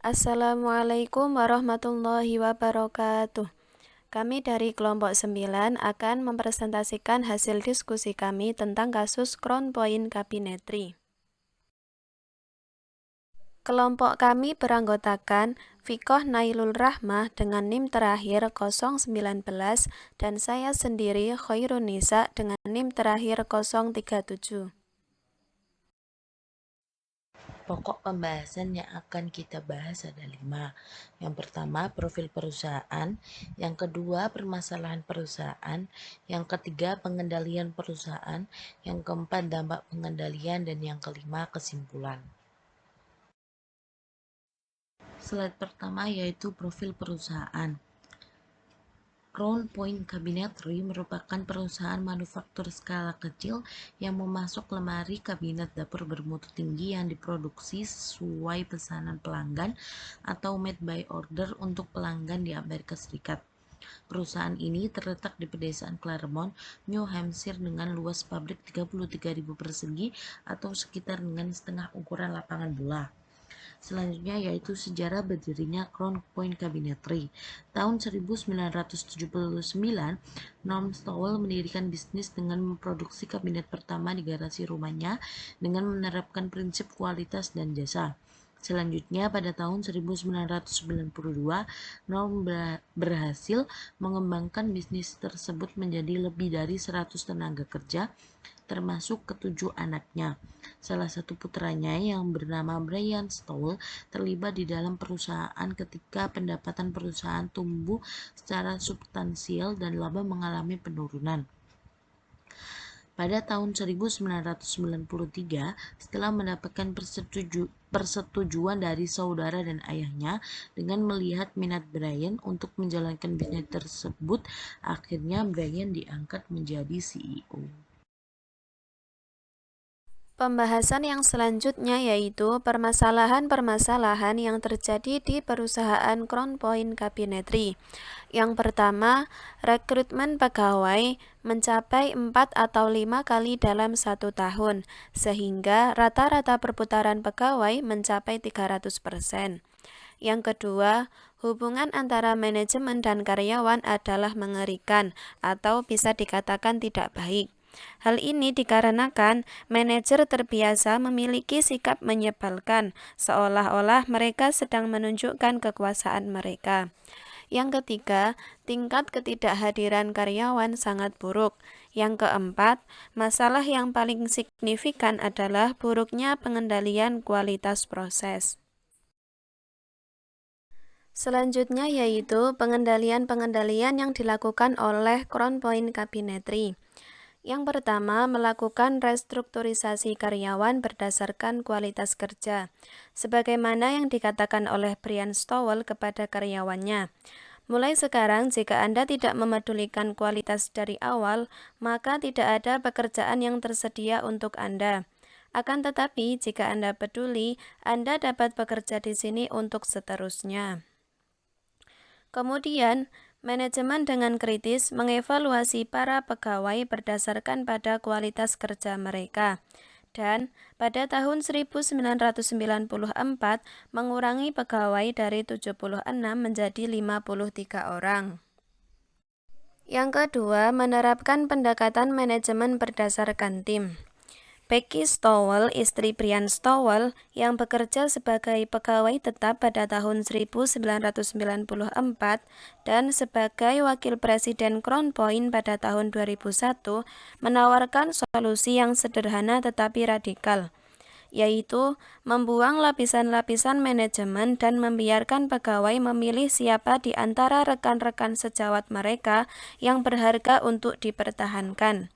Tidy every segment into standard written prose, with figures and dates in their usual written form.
Assalamualaikum warahmatullahi wabarakatuh. Kami dari kelompok 9 akan mempresentasikan hasil diskusi kami tentang kasus Crown Point Cabinetry. Kelompok kami beranggotakan Fikoh Nailul Rahmah dengan NIM terakhir 019 dan saya sendiri Khairunisa dengan NIM terakhir 037. Pokok pembahasan yang akan kita bahas ada 5. Yang pertama, profil perusahaan. Yang kedua, permasalahan perusahaan. Yang ketiga, pengendalian perusahaan. Yang keempat, dampak pengendalian. Dan yang kelima, kesimpulan. Slide pertama yaitu profil perusahaan. Crown Point Cabinetry merupakan perusahaan manufaktur skala kecil yang memasok lemari kabinet dapur bermutu tinggi yang diproduksi sesuai pesanan pelanggan atau made by order untuk pelanggan di Amerika Serikat. Perusahaan ini terletak di pedesaan Claremont, New Hampshire dengan luas pabrik 33.000 persegi atau sekitar dengan setengah ukuran lapangan bola. Selanjutnya yaitu sejarah berdirinya Crown Point Cabinetry. Tahun 1979, Norm Stowell mendirikan bisnis dengan memproduksi kabinet pertama di garasi rumahnya dengan menerapkan prinsip kualitas dan jasa. Selanjutnya pada tahun 1992, Norm berhasil mengembangkan bisnis tersebut menjadi lebih dari 100 tenaga kerja, termasuk ketujuh anaknya. Salah satu putranya yang bernama Brian Stowell terlibat di dalam perusahaan ketika pendapatan perusahaan tumbuh secara substansial dan laba mengalami penurunan. Pada tahun 1993, setelah mendapatkan persetujuan dari saudara dan ayahnya dengan melihat minat Brian untuk menjalankan bisnis tersebut, akhirnya Brian diangkat menjadi CEO. Pembahasan yang selanjutnya yaitu permasalahan-permasalahan yang terjadi di perusahaan Crown Point Cabinetry. Yang pertama, rekrutmen pegawai mencapai 4 atau 5 kali dalam 1 tahun, sehingga rata-rata perputaran pegawai mencapai 300%. Yang kedua, hubungan antara manajemen dan karyawan adalah mengerikan atau bisa dikatakan tidak baik. Hal ini dikarenakan manajer terbiasa memiliki sikap menyebalkan, seolah-olah mereka sedang menunjukkan kekuasaan mereka. Yang ketiga, tingkat ketidakhadiran karyawan sangat buruk. Yang keempat, masalah yang paling signifikan adalah buruknya pengendalian kualitas proses. Selanjutnya yaitu pengendalian yang dilakukan oleh Crown Point Cabinetry. Yang pertama, melakukan restrukturisasi karyawan berdasarkan kualitas kerja, sebagaimana yang dikatakan oleh Brian Stowell kepada karyawannya. Mulai sekarang, jika Anda tidak memedulikan kualitas dari awal, maka tidak ada pekerjaan yang tersedia untuk Anda. Akan tetapi, jika Anda peduli, Anda dapat bekerja di sini untuk seterusnya. Kemudian, manajemen dengan kritis mengevaluasi para pegawai berdasarkan pada kualitas kerja mereka. Dan pada tahun 1994 mengurangi pegawai dari 76 menjadi 53 orang. Yang kedua, menerapkan pendekatan manajemen berdasarkan tim. Becky Stowell, istri Brian Stowell, yang bekerja sebagai pegawai tetap pada tahun 1994 dan sebagai wakil presiden Crown Point pada tahun 2001, menawarkan solusi yang sederhana tetapi radikal, yaitu membuang lapisan-lapisan manajemen dan membiarkan pegawai memilih siapa di antara rekan-rekan sejawat mereka yang berharga untuk dipertahankan.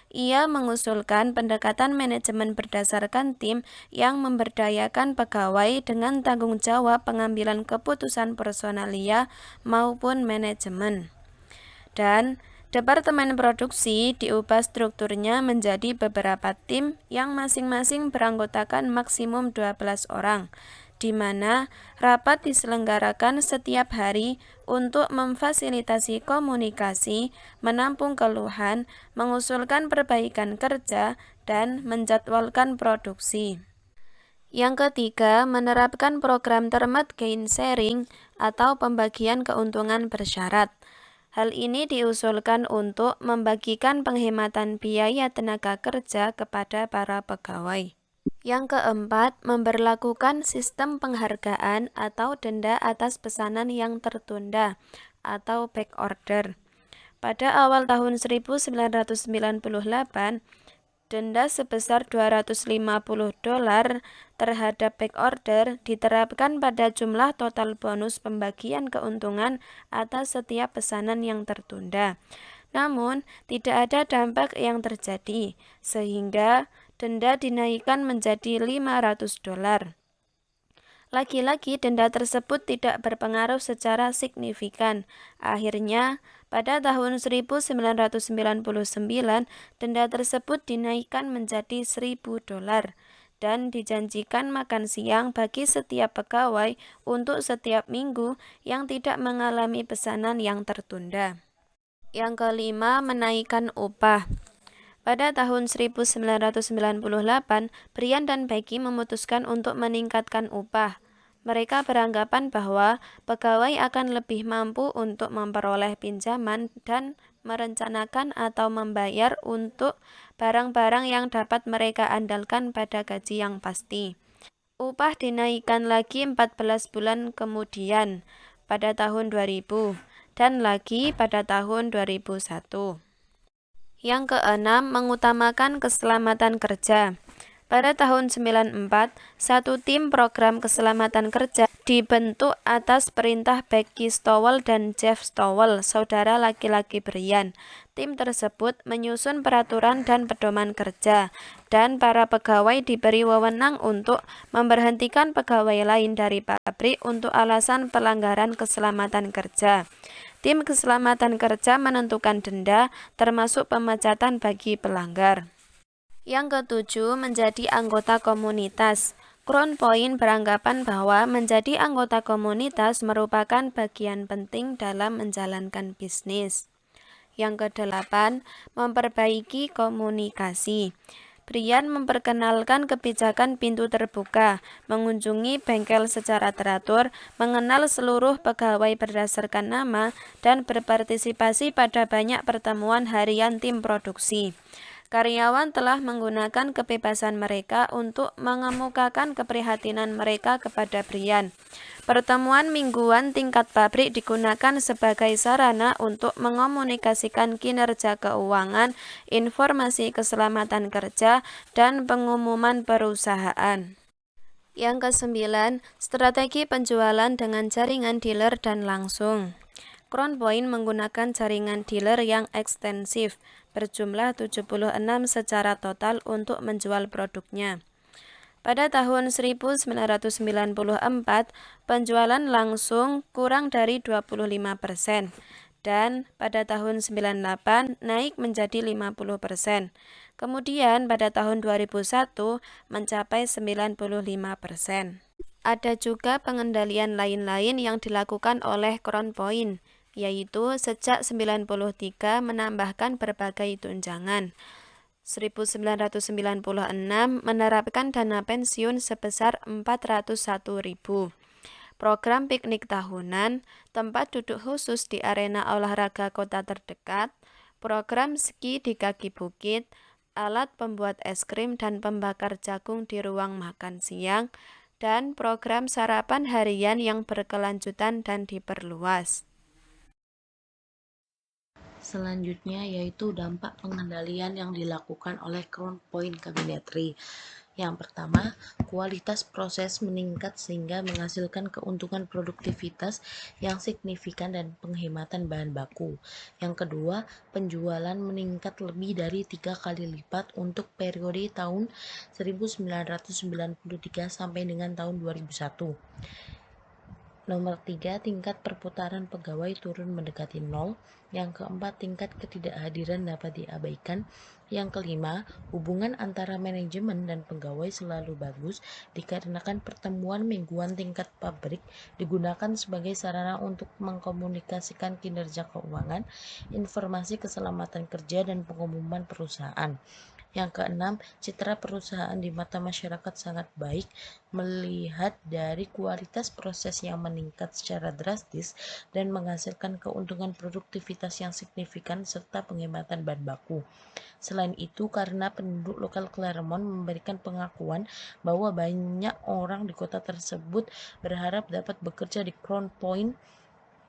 Ia mengusulkan pendekatan manajemen berdasarkan tim yang memberdayakan pegawai dengan tanggung jawab pengambilan keputusan personalia maupun manajemen. Dan Departemen produksi diubah strukturnya menjadi beberapa tim yang masing-masing beranggotakan maksimum 12 orang, di mana rapat diselenggarakan setiap hari untuk memfasilitasi komunikasi, menampung keluhan, mengusulkan perbaikan kerja, dan menjadwalkan produksi. Yang ketiga, menerapkan program Termed Gain Sharing atau pembagian keuntungan bersyarat. Hal ini diusulkan untuk membagikan penghematan biaya tenaga kerja kepada para pegawai. Yang keempat, memberlakukan sistem penghargaan atau denda atas pesanan yang tertunda atau back order. Pada awal tahun 1998, denda sebesar $250 terhadap back order diterapkan pada jumlah total bonus pembagian keuntungan atas setiap pesanan yang tertunda. Namun, tidak ada dampak yang terjadi, sehingga denda dinaikkan menjadi $500. Lagi-lagi denda tersebut tidak berpengaruh secara signifikan. Akhirnya, pada tahun 1999, denda tersebut dinaikkan menjadi $1.000 dan dijanjikan makan siang bagi setiap pegawai untuk setiap minggu yang tidak mengalami pesanan yang tertunda. Yang kelima, menaikkan upah. Pada tahun 1998, Brian dan Becky memutuskan untuk meningkatkan upah. Mereka beranggapan bahwa pegawai akan lebih mampu untuk memperoleh pinjaman dan merencanakan atau membayar untuk barang-barang yang dapat mereka andalkan pada gaji yang pasti. Upah dinaikkan lagi 14 bulan kemudian pada tahun 2000 dan lagi pada tahun 2001. Yang keenam, mengutamakan keselamatan kerja. Pada tahun 1994, satu tim program keselamatan kerja dibentuk atas perintah Becky Stowell dan Jeff Stowell, saudara laki-laki Brian. Tim tersebut menyusun peraturan dan pedoman kerja, dan para pegawai diberi wewenang untuk memberhentikan pegawai lain dari pabrik untuk alasan pelanggaran keselamatan kerja. Tim keselamatan kerja menentukan denda, termasuk pemecatan bagi pelanggar. Yang ketujuh, menjadi anggota komunitas. Crown Point beranggapan bahwa menjadi anggota komunitas merupakan bagian penting dalam menjalankan bisnis. Yang kedelapan, memperbaiki komunikasi. Brian memperkenalkan kebijakan pintu terbuka, mengunjungi bengkel secara teratur, mengenal seluruh pegawai berdasarkan nama, dan berpartisipasi pada banyak pertemuan harian tim produksi. Karyawan telah menggunakan kebebasan mereka untuk mengemukakan keprihatinan mereka kepada Brian. Pertemuan mingguan tingkat pabrik digunakan sebagai sarana untuk mengomunikasikan kinerja keuangan, informasi keselamatan kerja, dan pengumuman perusahaan. Yang kesembilan, strategi penjualan dengan jaringan dealer dan langsung. Crown Point menggunakan jaringan dealer yang ekstensif, berjumlah 76 secara total untuk menjual produknya. Pada tahun 1994, penjualan langsung kurang dari 25%, dan pada tahun 98 naik menjadi 50%. Kemudian pada tahun 2001 mencapai 95%. Ada juga pengendalian lain-lain yang dilakukan oleh Crown Point, yaitu sejak 93 menambahkan berbagai tunjangan. 1996 menerapkan dana pensiun sebesar 401.000. Program piknik tahunan, tempat duduk khusus di arena olahraga kota terdekat, program ski di kaki bukit, alat pembuat es krim dan pembakar jagung di ruang makan siang, dan program sarapan harian yang berkelanjutan dan diperluas. Selanjutnya yaitu dampak pengendalian yang dilakukan oleh Crown Point Cabinetry. Yang pertama, kualitas proses meningkat sehingga menghasilkan keuntungan produktivitas yang signifikan dan penghematan bahan baku. Yang kedua, penjualan meningkat lebih dari 3 kali lipat untuk periode tahun 1993 sampai dengan tahun 2001. Nomor 3, tingkat perputaran pegawai turun mendekati 0. Yang keempat, tingkat ketidakhadiran dapat diabaikan. Yang kelima, hubungan antara manajemen dan pegawai selalu bagus dikarenakan pertemuan mingguan tingkat pabrik digunakan sebagai sarana untuk mengkomunikasikan kinerja keuangan, informasi keselamatan kerja, dan pengumuman perusahaan. Yang keenam, citra perusahaan di mata masyarakat sangat baik melihat dari kualitas proses yang meningkat secara drastis dan menghasilkan keuntungan produktivitas yang signifikan serta penghematan bahan baku. Selain itu, karena penduduk lokal Claremont memberikan pengakuan bahwa banyak orang di kota tersebut berharap dapat bekerja di Crown Point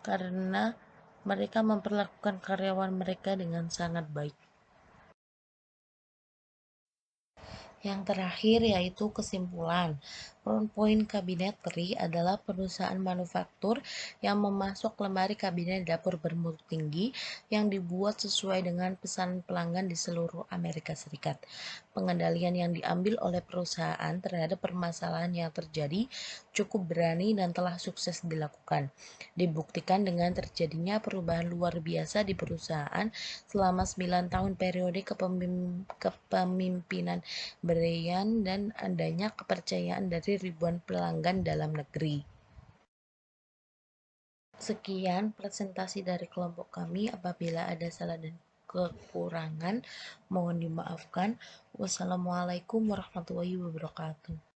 karena mereka memperlakukan karyawan mereka dengan sangat baik. Yang terakhir yaitu kesimpulan. Crown Point Cabinetry adalah perusahaan manufaktur yang memasok lemari kabinet dapur bermutu tinggi yang dibuat sesuai dengan pesanan pelanggan di seluruh Amerika Serikat. Pengendalian yang diambil oleh perusahaan terhadap permasalahan yang terjadi cukup berani dan telah sukses dilakukan. Dibuktikan dengan terjadinya perubahan luar biasa di perusahaan selama 9 tahun periode kepemimpinan Brian dan adanya kepercayaan dari ribuan pelanggan dalam negeri. Sekian presentasi dari kelompok kami. Apabila ada salah dan kekurangan, mohon dimaafkan. Wassalamualaikum warahmatullahi wabarakatuh.